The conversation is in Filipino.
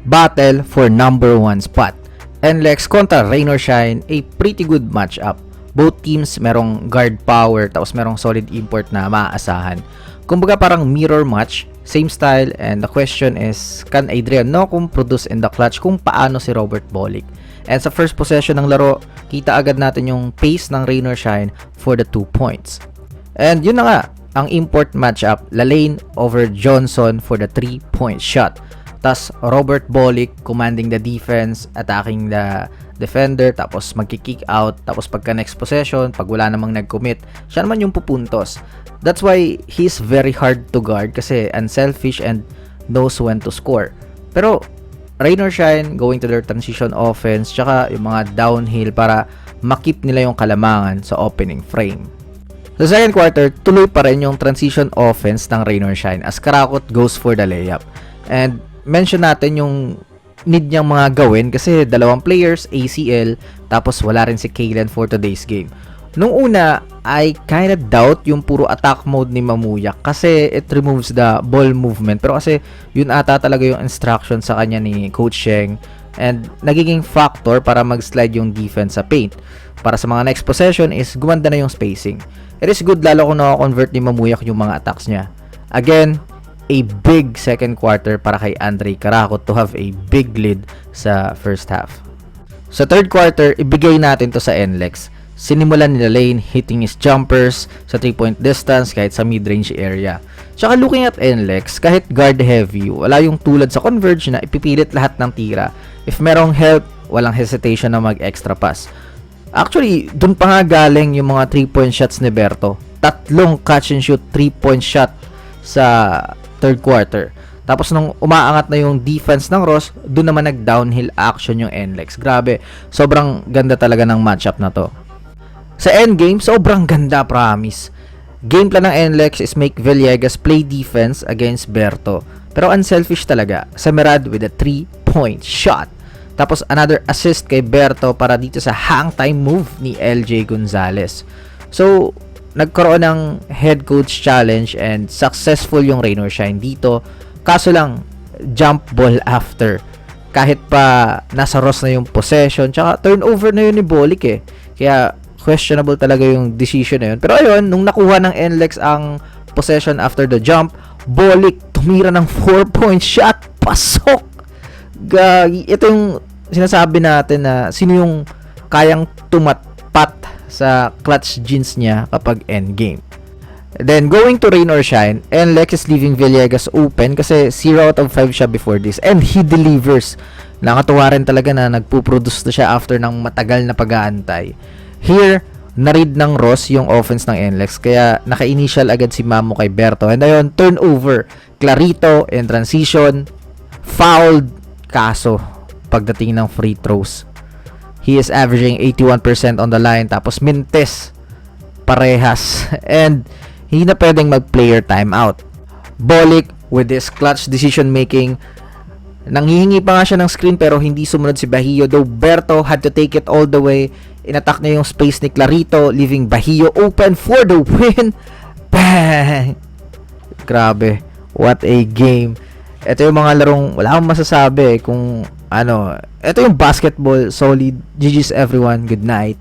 battle for number 1 spot. NLEX kontra Rain or Shine, a pretty good matchup. Both teams merong guard power tapos merong solid import na maaasahan. Kumbaga parang mirror match, same style, and the question is, can Adrian Nocum produce in the clutch kung paano si Robert Bolick? And sa first possession ng laro, kita agad natin yung pace ng Rain or Shine for the 2 points. And yun na nga, ang import matchup, Lalane over Johnson for the 3-point shot. Tas Robert Bolick commanding the defense, attacking the defender, tapos magki-kick out, tapos pagka next possession, pag wala namang nag-commit, siya naman yung pupuntos. That's why he's very hard to guard kasi unselfish and knows when to score. Pero Rain or Shine going to their transition offense, tsaka yung mga downhill para makip nila yung kalamangan sa opening frame. Sa second quarter, tuloy pa rin yung transition offense ng Rain or Shine as Karakot goes for the layup. And mention natin yung need niyang mga gawin kasi dalawang players, ACL, tapos wala rin si Kalen for today's game. Nung una, I kinda doubt yung puro attack mode ni Mamuyak kasi it removes the ball movement. Pero kasi yun ata talaga yung instruction sa kanya ni Coach Sheng and nagiging factor para mag-slide yung defense sa paint. Para sa mga next possession is gumanda na yung spacing. It is good lalo kung naka-convert ni Mamuyak yung mga attacks niya. Again, a big second quarter para kay Andre Karakot to have a big lead sa first half. Sa third quarter, ibigay natin to sa NLEX. Sinimulan nila Lane hitting his jumpers sa 3-point distance kahit sa mid-range area. Tsaka looking at NLEX, kahit guard heavy, wala yung tulad sa Converge na ipipilit lahat ng tira. If merong help, walang hesitation na mag-extra pass. Actually, dun pa nga galing yung mga 3-point shots ni Berto. 3 catch and shoot 3-point shot sa third quarter. Tapos nung umaangat na yung defense ng Ross, doon naman nag-downhill action yung NLEX. Grabe, sobrang ganda talaga ng matchup na to. Sa endgame, sobrang ganda, promise. Game plan ng NLEX is make Villegas play defense against Berto. Pero unselfish talaga. Semerad with a 3-point shot. Tapos another assist kay Berto para dito sa hang time move ni LJ Gonzalez. So, nagkaroon ng head coach challenge and successful yung Rain or Shine dito. Kaso lang, jump ball after. Kahit pa nasa Ross na yung possession, tsaka turnover na yun ni Bolick eh. Kaya questionable talaga yung decision na yun. Pero ayun, nung nakuha ng NLEX ang possession after the jump, Bolick tumira ng 4-point shot. Pasok! Gagi. Ito yung sinasabi natin na sino yung kayang tumatpat sa clutch jeans niya kapag endgame. Then, going to Rain or Shine, NLEX is leaving Villegas open kasi 0 out of 5 siya before this. And he delivers. Nakatuwa rin talaga na nagpuproduce na siya after ng matagal na pag-aantay. Here, na-read ng Ross yung offense ng NLEX kaya naka-initial agad si Mamo kay Berto. And ayun, turnover. Clarito in transition. Fouled. Kaso, pagdating ng free throws, he is averaging 81% on the line. Tapos Mintes, parehas. And hindi na pwedeng mag-player timeout. Bolick with this clutch decision making. Nanghihingi pa nga siya ng screen pero hindi sumunod si Bahio. Though Berto had to take it all the way. Inattack niya yung space ni Clarito, leaving Bahio open for the win. Bang! Grabe. What a game. Ito yung mga larong wala akong masasabi kung ano. Ito yung basketball. Solid. GG's everyone. Good night.